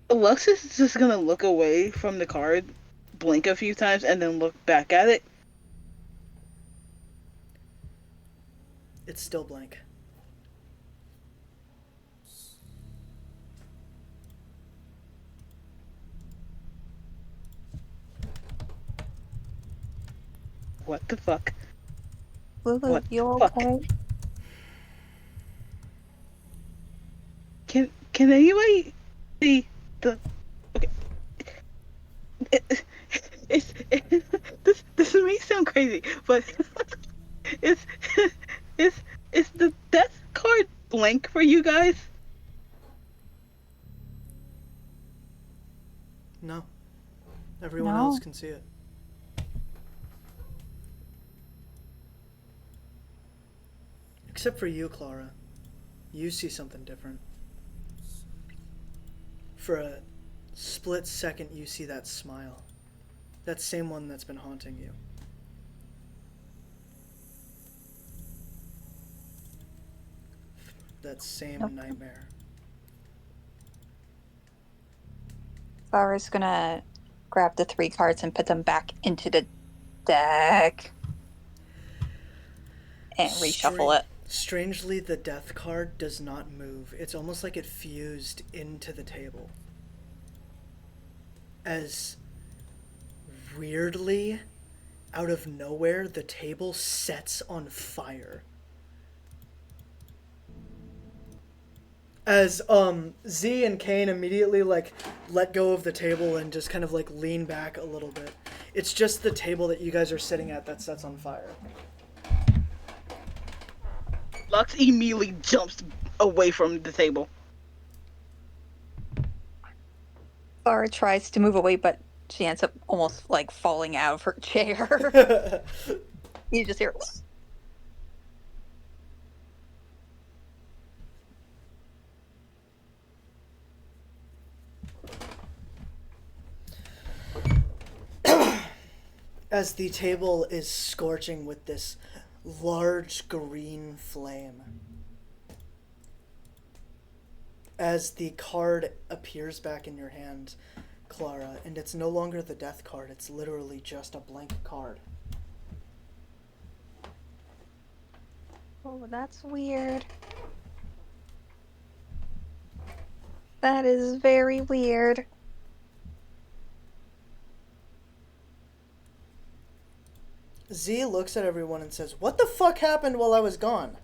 Lux is just gonna look away from the card, blink a few times, and then look back at it. It's still blank. What the fuck? Lulu, What the you fuck? okay? Can anybody see the? Okay, it, this may sound crazy, but is is is the death card blank for you guys? No. Everyone else No. can see it. Except for you, Clara. You see something different. For a split second, you see that smile. That same one that's been haunting you. That same Nope. nightmare. Clara's gonna grab the 3 cards and put them back into the deck and reshuffle it. Strangely, the death card does not move. It's almost like it fused into the table. As weirdly, out of nowhere, the table sets on fire. As Z and Kane immediately like let go of the table and just kind of like lean back a little bit. It's just the table that you guys are sitting at that sets on fire. Lux immediately jumps away from the table. Clara tries to move away, but she ends up almost like falling out of her chair. You just hear. As the table is scorching with this large green flame. As the card appears back in your hand, Clara, and it's no longer the death card, it's literally just a blank card. Oh, that's weird. That is very weird. Z looks at everyone and says, "What the fuck happened while I was gone?"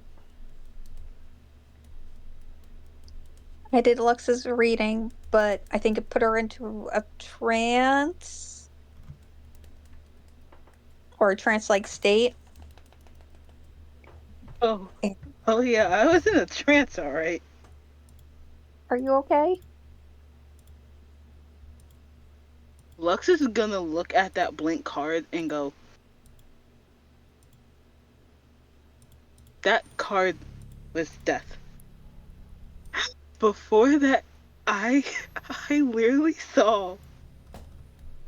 I did Lux's reading, but I think it put her into a trance or a trance-like state. Oh, oh yeah, I was in a trance, all right. Are you okay? Lux is gonna look at that blank card and go, that card was death. Before that, I I literally saw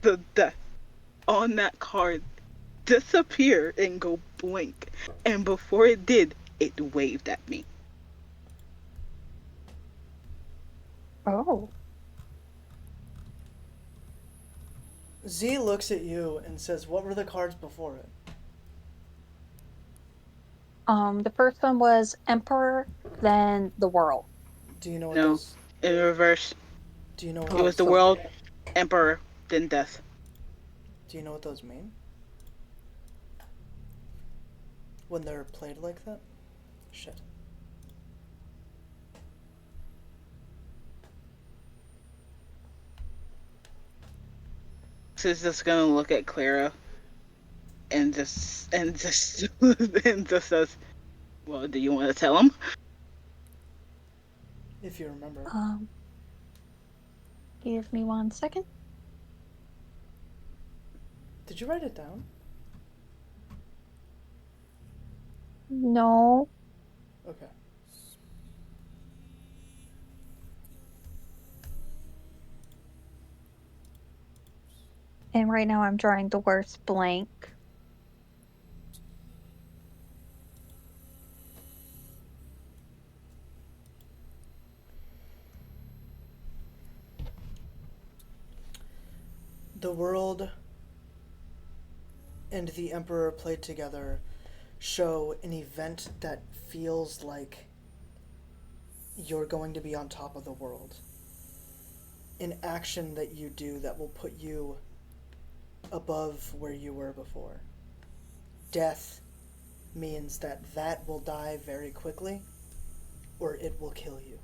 the death on that card disappear and go blink. And before it did, it waved at me. Oh. Z looks at you and says, "What were the cards before it?" The first one was Emperor, then the World. Do you know what No, those in reverse. do you know what It Oh, was the those so world, emperor, then death. do you know what those mean? When they're played like that? Shit. So it's just gonna look at Clara and just says, "Well, do you want to tell him?" If you remember. um give me 1 second. Did you write it down? No. Okay. And right now I'm drawing the worst blank. The world and the Emperor played together show an event that feels like you're going to be on top of the world. An action that you do that will put you above where you were before. Death means that will die very quickly, or it will kill you.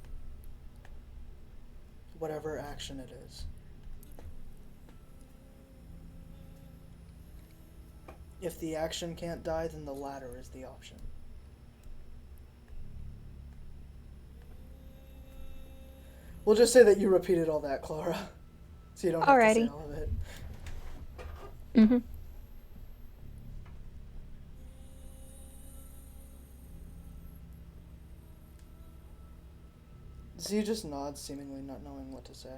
Whatever action it is. If the action can't die, then the latter is the option. We'll just say that you repeated all that, Clara. So you don't have to say Alrighty. all of it. Mm-hmm. Z just nods, seemingly not knowing what to say.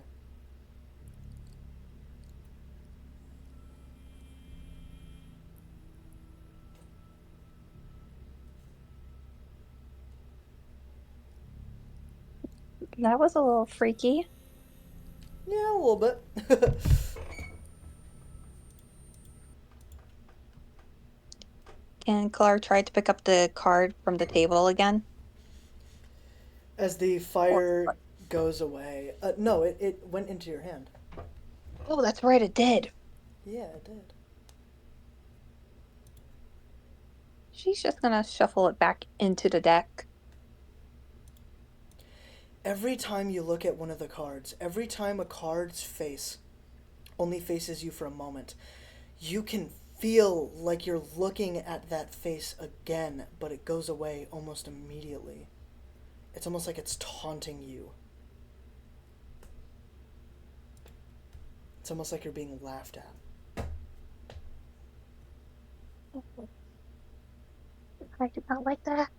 That was a little freaky. Yeah, a little bit. And Clara tried to pick up the card from the table again. As the fire goes away. No, it went into your hand. Oh, that's right, it did. Yeah, it did. She's just gonna shuffle it back into the deck. Every time you look at one of the cards, every time a card's face only faces you for a moment, you can feel like you're looking at that face again, but it goes away almost immediately. It's almost like it's taunting you. It's almost like you're being laughed at. I did not like that.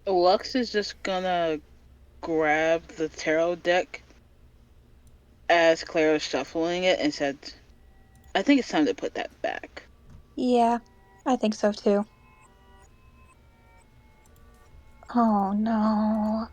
Lux is just gonna grab the tarot deck as Clara's shuffling it and said, I think it's time to put that back. Yeah, I think so too. Oh no.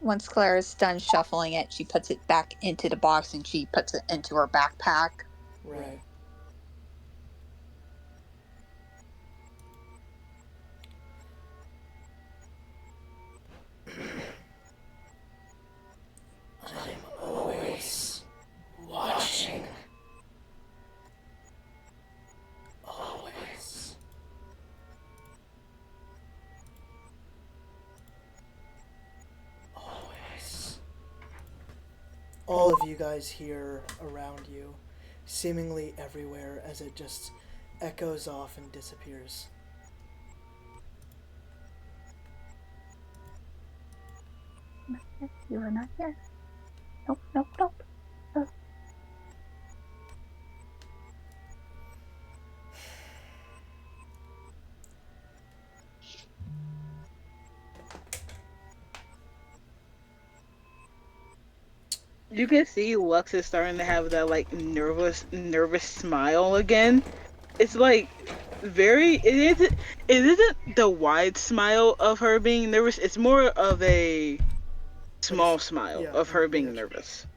Once Clara's done shuffling it, she puts it back into the box and she puts it into her backpack. Right. I'm always watching. Always. Always. All of you guys hear around you, seemingly everywhere, as it just echoes off and disappears. You are not here. Nope, nope, nope. Oh. You can see Lux is starting to have that like nervous smile again. It's like it isn't the wide smile of her being nervous. It's more of a small smile Yeah, of I her being gotcha. nervous.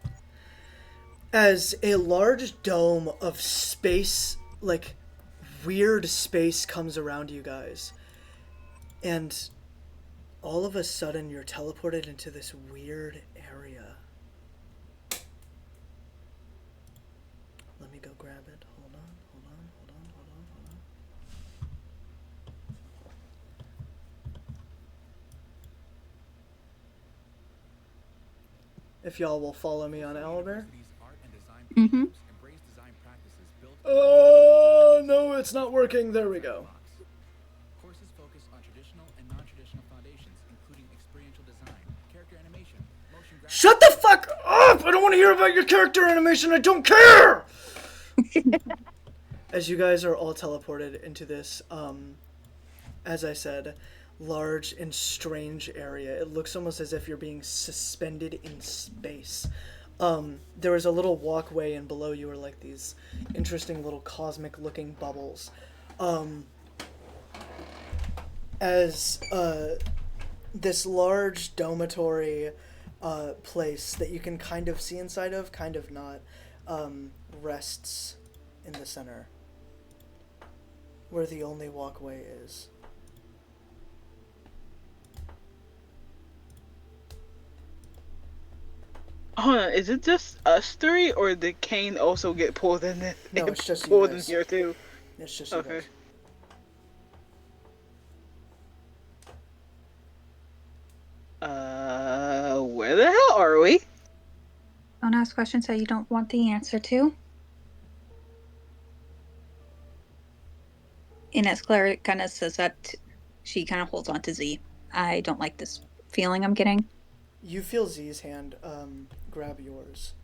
As a large dome of space, like weird space, comes around you guys, and all of a sudden you're teleported into this weird area. Let me go grab it. Hold on, hold on, hold on, hold on, hold on. If y'all will follow me on Owlbear. Mm-hmm. Oh, no, it's not working. There we go. Courses focus on traditional and non-traditional foundations, including experiential design, character animation, motion graphics. Shut the fuck up! I don't want to hear about your character animation. I don't care! As you guys are all teleported into this, as I said, large and strange area. It looks almost as if you're being suspended in space. There was a little walkway, and below you were like these interesting little cosmic looking bubbles. Um, as this large dormitory place that you can kind of see inside of, kind of not, rests in the center, where the only walkway is. Hold on, is it just us three, or did Kane also get pulled in? No, it's just you pulled in guys. here too. It's just you Okay. guys. Where the hell are we? Don't ask questions that you don't want the answer to. And as Claire kind of says that, she kind of holds on to Z. I don't like this feeling I'm getting. You feel Z's hand grab yours.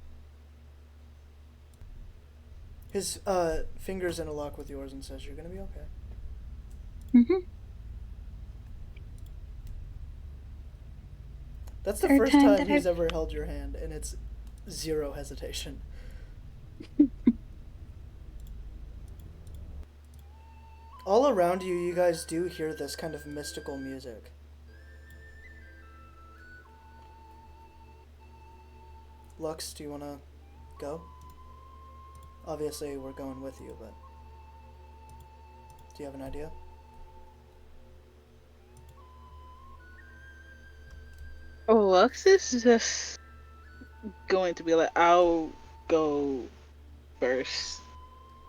His fingers interlock with yours and says, "You're gonna be okay." Mm-hmm. That's the Third first time time that he's I've- ever held your hand, and it's zero hesitation. All around you, you guys do hear this kind of mystical music. Lux, do you want to go? Obviously, we're going with you, but do you have an idea? Lux is just going to be like, I'll go first.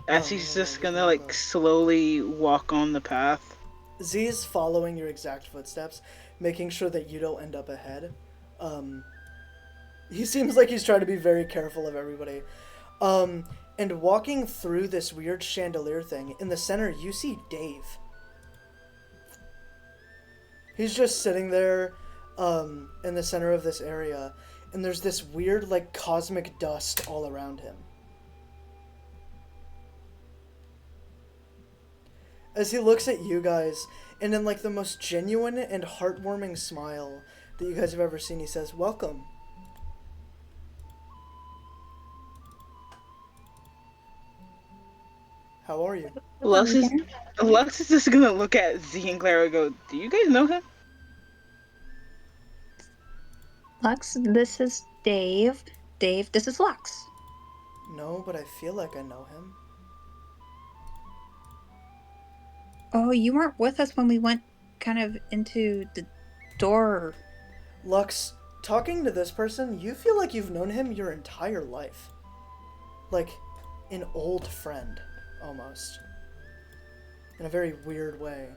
As he's No, just you gonna can all like go. slowly walk on the path. Z is following your exact footsteps, making sure that you don't end up ahead. He seems like he's trying to be very careful of everybody. And walking through this weird chandelier thing, in the center, you see Dave. He's just sitting there in the center of this area, and there's this weird, like, cosmic dust all around him. As he looks at you guys, and in, like, the most genuine and heartwarming smile that you guys have ever seen, he says, "Welcome." How are you? Lux is Again? Lux is just gonna look at Z and Clara and go, "Do you guys know him?" Lux, this is Dave. Dave, this is Lux. No, but I feel like I know him. Oh, you weren't with us when we went kind of into the door. Lux, talking to this person, you feel like you've known him your entire life. Like an old friend, almost. In a very weird way.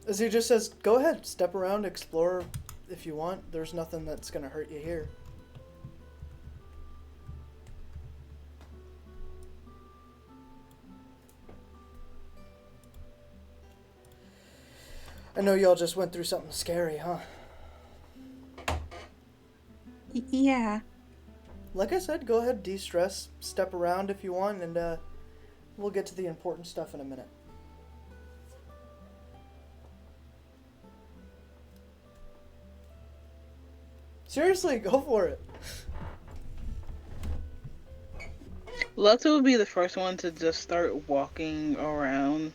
As he just says, "Go ahead, step around, explore if you want. There's nothing that's gonna hurt you here." I know y'all just went through something scary, huh? Yeah. Like I said, go ahead, de-stress, step around if you want, and we'll get to the important stuff in a minute. Seriously, go for it. Lux will be the first one to just start walking around.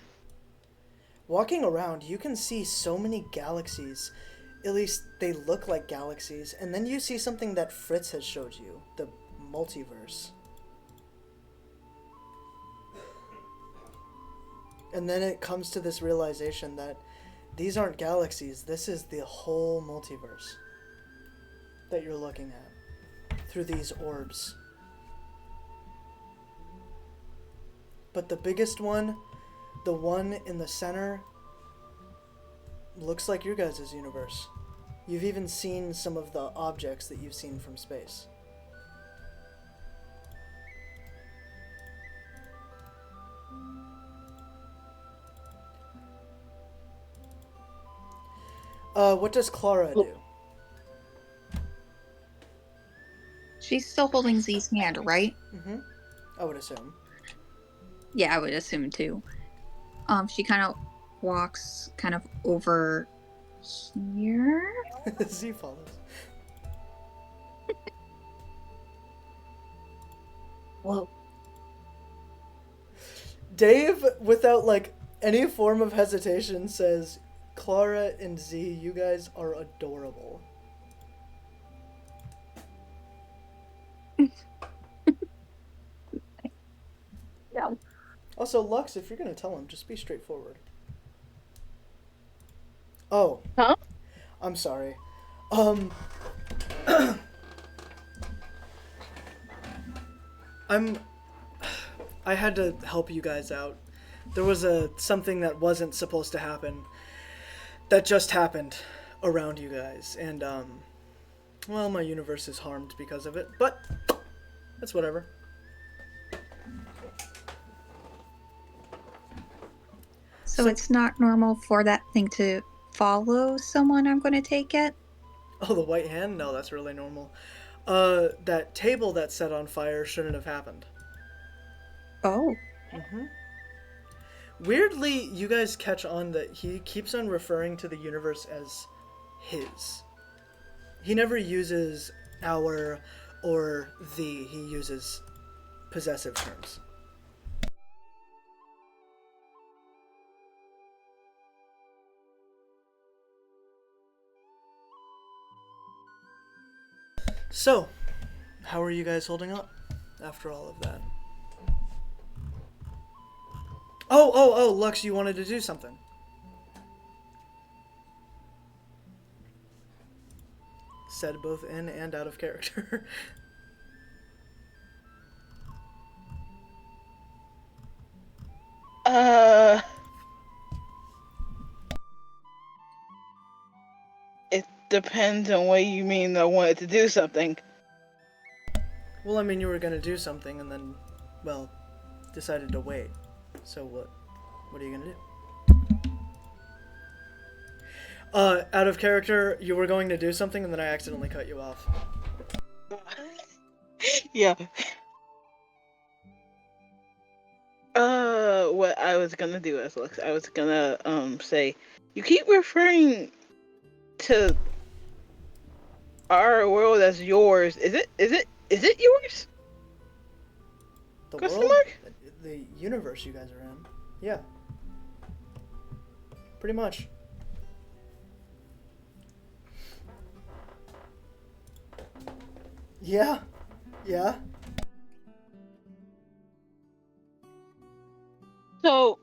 Walking around, you can see so many galaxies. At least they look like galaxies. And then you see something that Fritz has showed you, the multiverse. And then it comes to this realization that these aren't galaxies, this is the whole multiverse that you're looking at through these orbs. But the biggest one, the one in the center, looks like your guys' universe. You've even seen some of the objects that you've seen from space. What does Clara do? She's still holding Z's hand, right? Mm-hmm. I would assume. Yeah, I would assume too. She kind of walks kind of over here. Z follows. Whoa. Dave, without like any form of hesitation, says, Clara and Z, you guys are adorable. Yeah. Also, Lux, if you're gonna tell him, just be straightforward. Oh, Huh? I'm sorry. Um, I'm. I had to help you guys out. There was something that wasn't supposed to happen that just happened around you guys, and well, my universe is harmed because of it, but that's whatever. So it's not normal for that thing to follow someone, I'm going to take it? Oh, the white hand? No, that's really normal. That table that set on fire shouldn't have happened. Oh. Mm-hmm. Weirdly, you guys catch on that he keeps on referring to the universe as his. He never uses our or the, he uses possessive terms. So, how are you guys holding up after all of that? Oh, Lux, you wanted to do something. Said both in and out of character. Uh, it depends on what you mean. I wanted to do something. Well, I mean, you were gonna do something and then, well, decided to wait. So what? What are you gonna do? Out of character, you were going to do something and then I accidentally cut you off. Yeah. What I was gonna do is, Lux, I was gonna say, you keep referring to our world as yours. Is it yours? The Question world? mark? The universe you guys are in. Yeah. Pretty much. Yeah. Yeah. So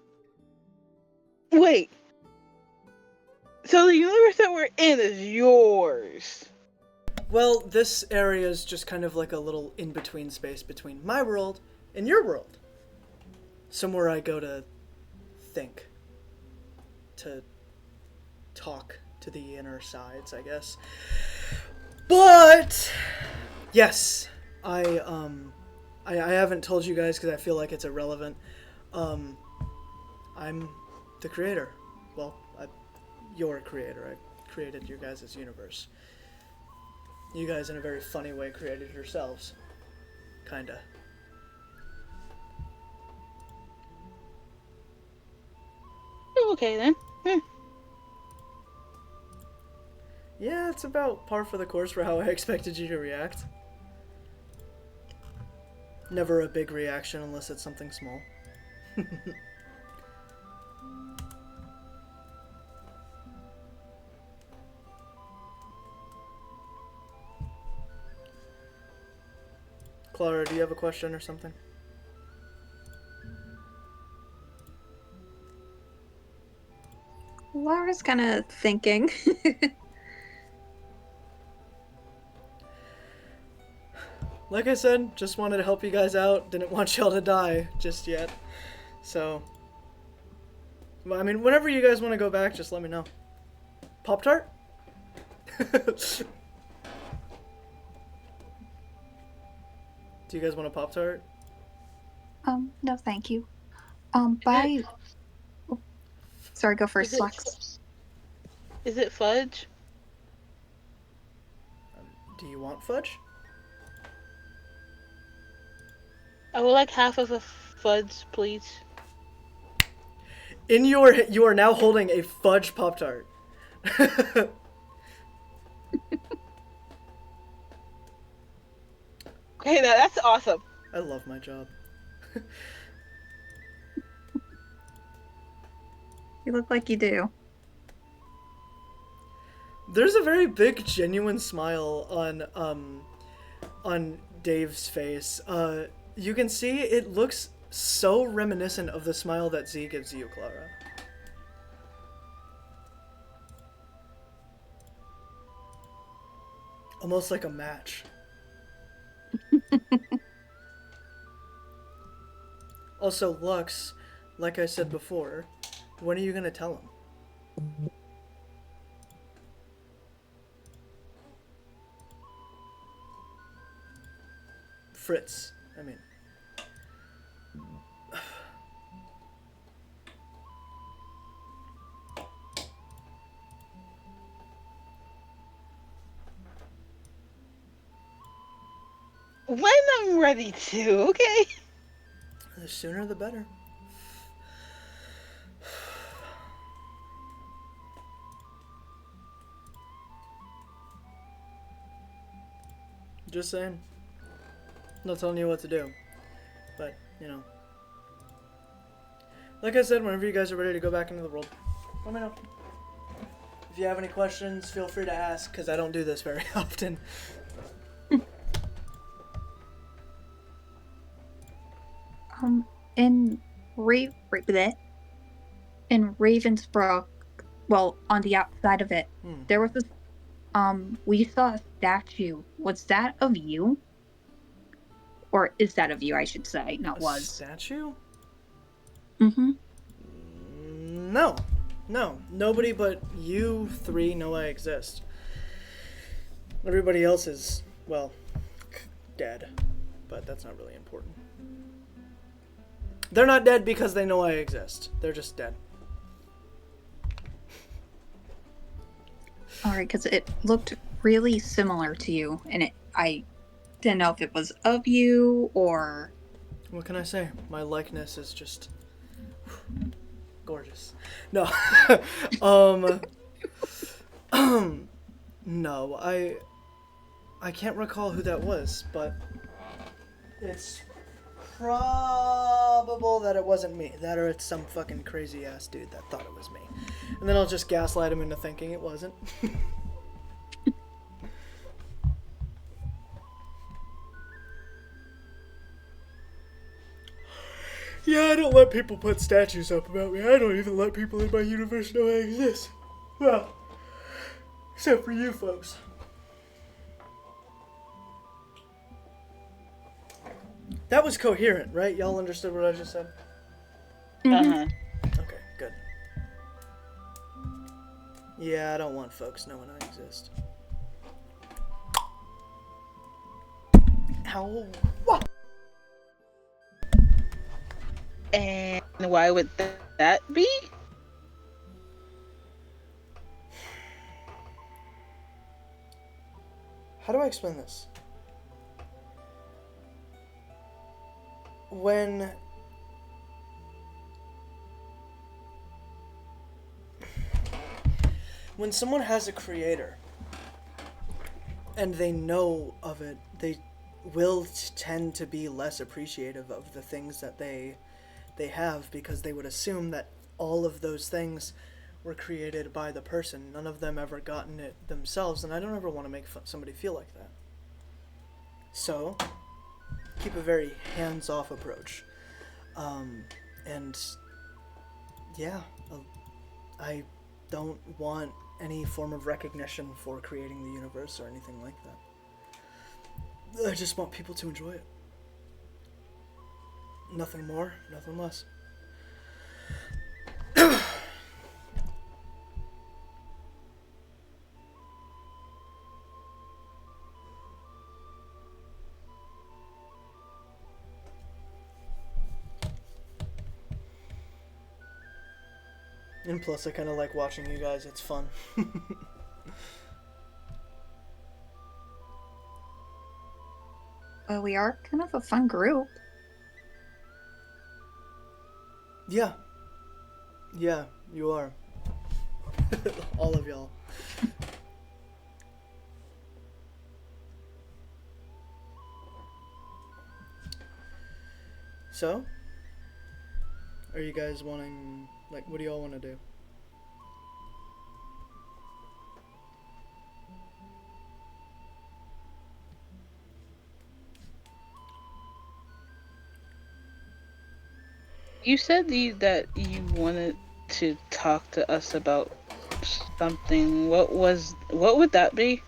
wait. So the universe that we're in is yours. Well, this area is just kind of like a little in-between space between my world and your world. Somewhere I go to think. To talk to the inner sides, I guess. But yes, I haven't told you guys because I feel like it's irrelevant. I'm the creator. Well, your creator. I created your guys' universe. You guys, in a very funny way, created yourselves. Kinda. Okay then. Yeah, it's about par for the course for how I expected you to react. Never a big reaction unless it's something small. Clara, do you have a question or something? Laura's kind of thinking. Like I said, just wanted to help you guys out. Didn't want y'all to die just yet. So, well, I mean, whenever you guys want to go back, just let me know. Pop-Tart? Do you guys want a Pop-Tart? No, thank you. Bye. Oh, sorry, go first, Is it, Lex. is it fudge? Do you want fudge? I would like half of a fudge, please. You are now holding a fudge Pop-Tart. Okay, now that's awesome. I love my job. You look like you do. There's a very big, genuine smile on Dave's face. You can see it looks so reminiscent of the smile that Z gives you, Clara. Almost like a match. Also, Lux, like I said before, when are you gonna tell him? Fritz, I mean. When I'm ready to, okay? The sooner the better. Just saying. Not telling you what to do. But, you know. Like I said, whenever you guys are ready to go back into the world, let me know. If you have any questions, feel free to ask, because I don't do this very often. In in Ravensbrook, well, on the outside of it, there was this, we saw a statue. Was that of you? Or is that of you, I should say, not was. Statue? Mm-hmm. No. No. Nobody but you three know I exist. Everybody else is, well, dead. But that's not really important. They're not dead because they know I exist. They're just dead. Alright, because it looked really similar to you, and I didn't know if it was of you, or... What can I say? My likeness is just... gorgeous. No. No, I can't recall who that was, but it's probable that it wasn't me. That or it's some fucking crazy ass dude that thought it was me. And then I'll just gaslight him into thinking it wasn't. Yeah, I don't let people put statues up about me. I don't even let people in my universe know I exist. Well, except for you folks. That was coherent, right? Y'all understood what I just said? Uh-huh. Okay, good. Yeah, I don't want folks knowing I exist. Ow. What? And why would that be? How do I explain this? When someone has a creator and they know of it, they will tend to be less appreciative of the things that they have, because they would assume that all of those things were created by the person. None of them ever gotten it themselves, and I don't ever want to make somebody feel like that. So, keep a very hands-off approach. And yeah, I don't want any form of recognition for creating the universe or anything like that. I just want people to enjoy it. Nothing more, nothing less. And plus, I kind of like watching you guys. It's fun. Well, we are kind of a fun group. Yeah. Yeah, you are. All of y'all. So, are you guys wanting, like, what do y'all want to do? You said that you wanted to talk to us about something. What would that be?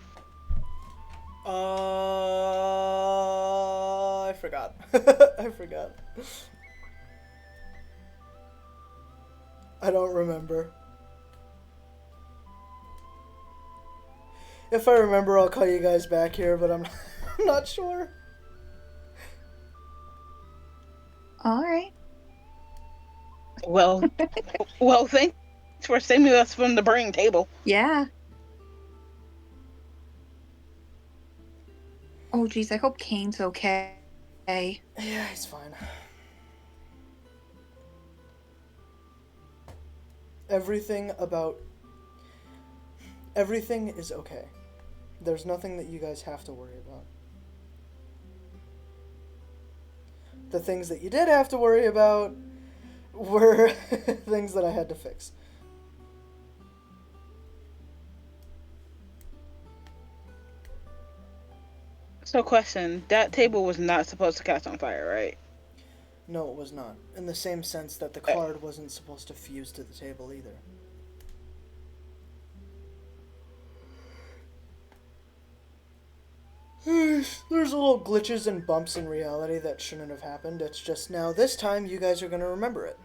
I forgot. I forgot. I don't remember. If I remember, I'll call you guys back here, but I'm not sure. All right. Well, well, thanks for saving us from the burning table. Yeah. Oh, geez, I hope Kane's okay. Yeah, he's fine. Everything is okay. There's nothing that you guys have to worry about. The things that you did have to worry about were things that I had to fix. So, question: that table was not supposed to catch on fire, right? No, it was not. In the same sense that the Okay. card wasn't supposed to fuse to the table either. There's little glitches and bumps in reality that shouldn't have happened. It's just now, this time, you guys are going to remember it.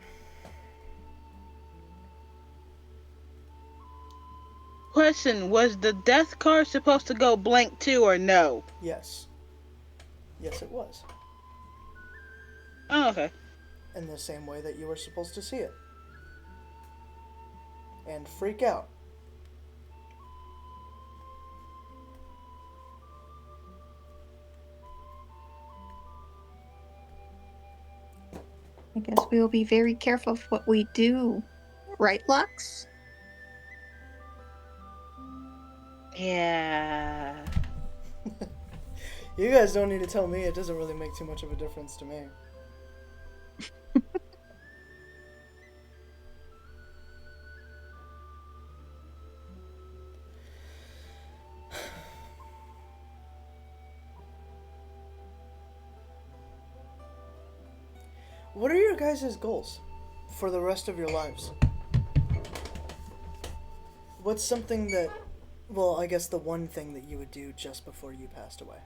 Question: was the death card supposed to go blank too, or no? Yes. Yes, it was. Oh, okay. In the same way that you were supposed to see it. And freak out. I guess we will be very careful of what we do. Right, Lux? Yeah. You guys don't need to tell me. It doesn't really make too much of a difference to me. What are your guys' goals for the rest of your lives? What's something that, well, I guess the one thing that you would do just before you passed away?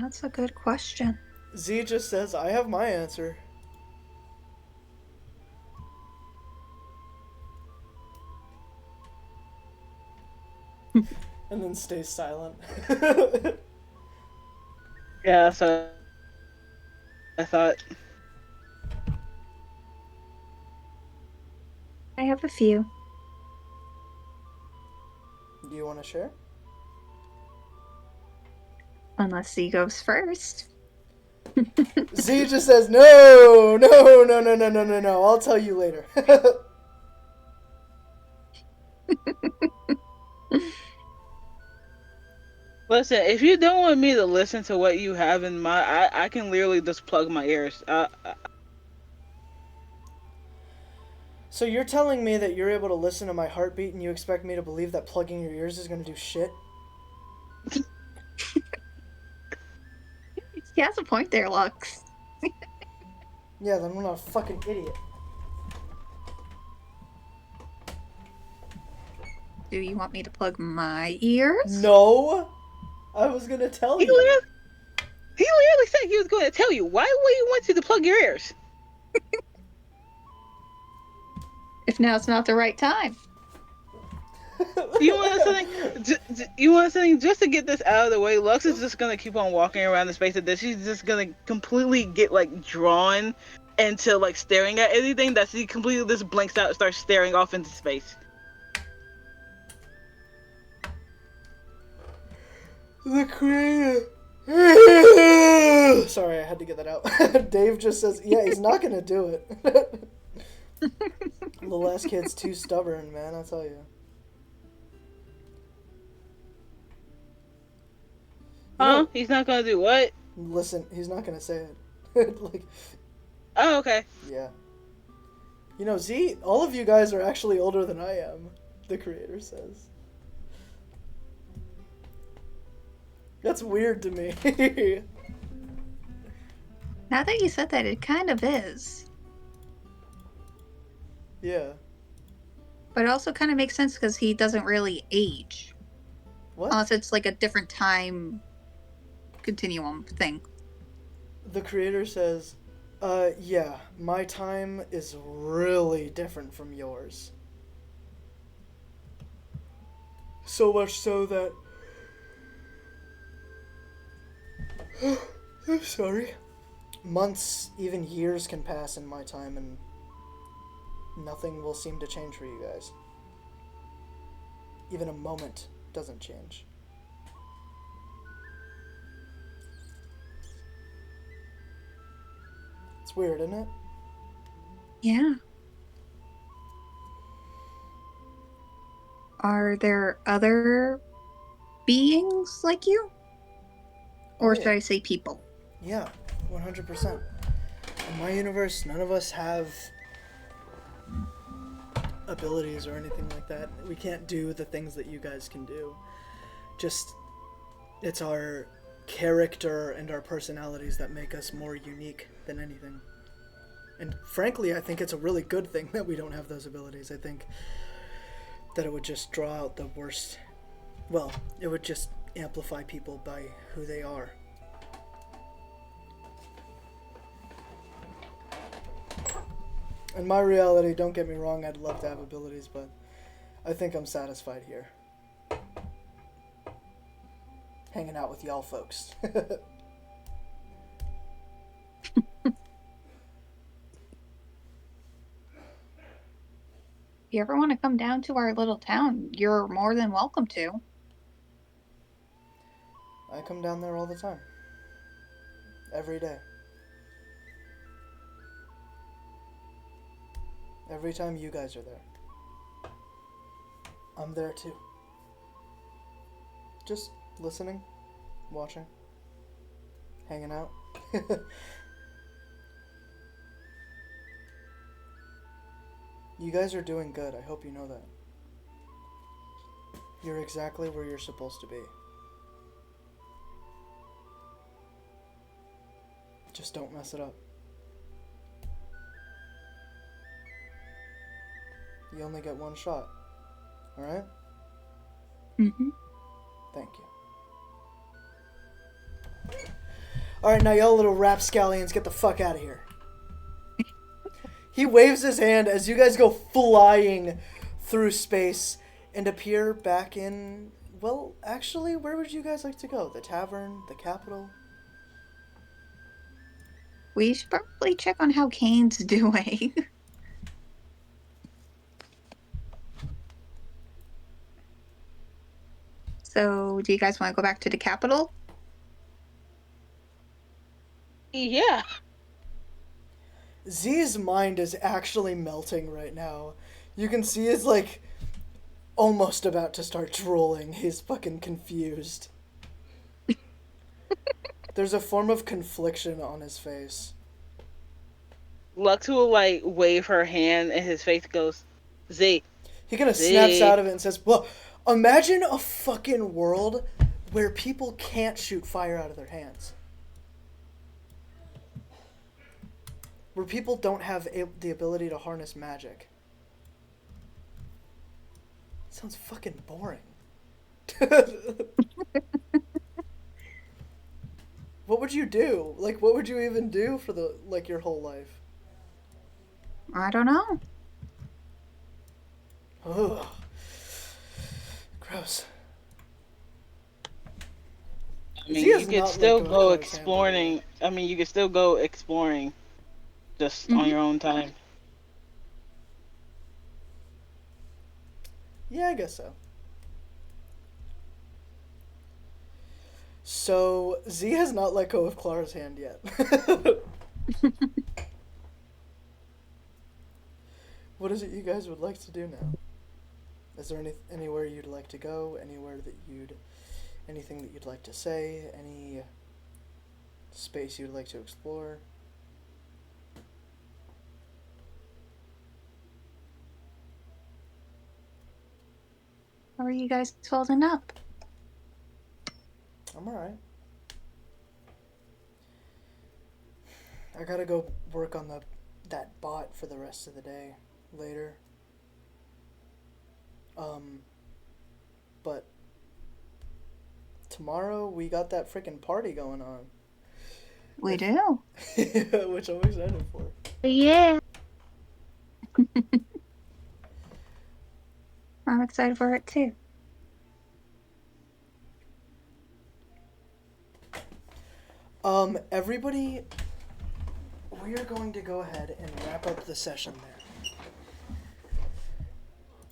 That's a good question. Z just says, I have my answer. And then stays silent. Yeah, so I thought. I have a few. Do you want to share? Unless he goes first. Z just says, no, no, no, no, no, no, no, no. I'll tell you later. Listen, if you don't want me to listen to what you have in mind, I can literally just plug my ears. So you're telling me that you're able to listen to my heartbeat and you expect me to believe that plugging your ears is going to do shit? He has a point there, Lux. Yeah, then I'm not a fucking idiot. Do you want me to plug my ears? No! I was going to tell he you. literally said he was going to tell you. Why would he want you to plug your ears? If now's not the right time. You want something? You want something? Just to get this out of the way, Lux is just gonna keep on walking around the space, and then she's just gonna completely get like drawn into like staring at anything that she completely just blanks out and starts staring off into space. The creator. Sorry, I had to get that out. Dave just says, yeah, he's not gonna do it. The last kid's too stubborn, man, I'll tell you. Huh? He's not gonna do what? Listen, he's not gonna say it. Like, oh, okay. Yeah. You know, Z, all of you guys are actually older than I am, the creator says. That's weird to me. Now that you said that, it kind of is. Yeah. But it also kind of makes sense because he doesn't really age. What? Unless it's like a different time continuum thing. The creator says, yeah, my time is really different from yours. So much so that... I'm sorry. Months, even years can pass in my time and nothing will seem to change for you guys. Even a moment doesn't change. It's weird, isn't it? Yeah. Are there other beings like you? Or should I say people? Yeah, 100%. In my universe, none of us have abilities or anything like that. We can't do the things that you guys can do. Just, it's our character and our personalities that make us more unique than anything. And frankly, I think it's a really good thing that we don't have those abilities. I think that it would just draw out the worst. Well, it would just amplify people by who they are. In my reality, don't get me wrong, I'd love to have abilities, but I think I'm satisfied here. Hanging out with y'all folks. If you ever want to come down to our little town, you're more than welcome to. I come down there all the time. Every day. Every time you guys are there. I'm there too. Just listening, watching, hanging out. You guys are doing good. I hope you know that. You're exactly where you're supposed to be. Just don't mess it up. You only get one shot. Alright? Mm-hmm. Thank you. Alright, now y'all little rapscallions, get the fuck out of here. He waves his hand as you guys go flying through space and appear back in... Well, actually, where would you guys like to go? The tavern? The capital? We should probably check on how Kane's doing. So, do you guys want to go back to the capital? Yeah. Z's mind is actually melting right now. You can see he's like almost about to start drooling. He's fucking confused. There's a form of confliction on his face. Lux will like wave her hand and his face goes, Z. He kind of Z. snaps out of it and says, well, imagine a fucking world where people can't shoot fire out of their hands. Where people don't have the ability to harness magic. Sounds fucking boring. What would you do? Like, what would you even do for the, like, your whole life? I don't know. Ugh. Gross. I Z mean, has you could not let still go of go Clara's hand, by the way. exploring. I mean, you could still go exploring just on Mm-hmm. your own time. Yeah, I guess so. So, Z has not let go of Clara's hand yet. What is it you guys would like to do now? Is there anywhere you'd like to go? Anything that you'd like to say? Any space you'd like to explore? How are you guys holding up? I'm alright. I gotta go work on that bot for the rest of the day later. But tomorrow we got that freaking party going on. We do. Which I'm excited for. Yeah. I'm excited for it too. Everybody, we are going to go ahead and wrap up the session there.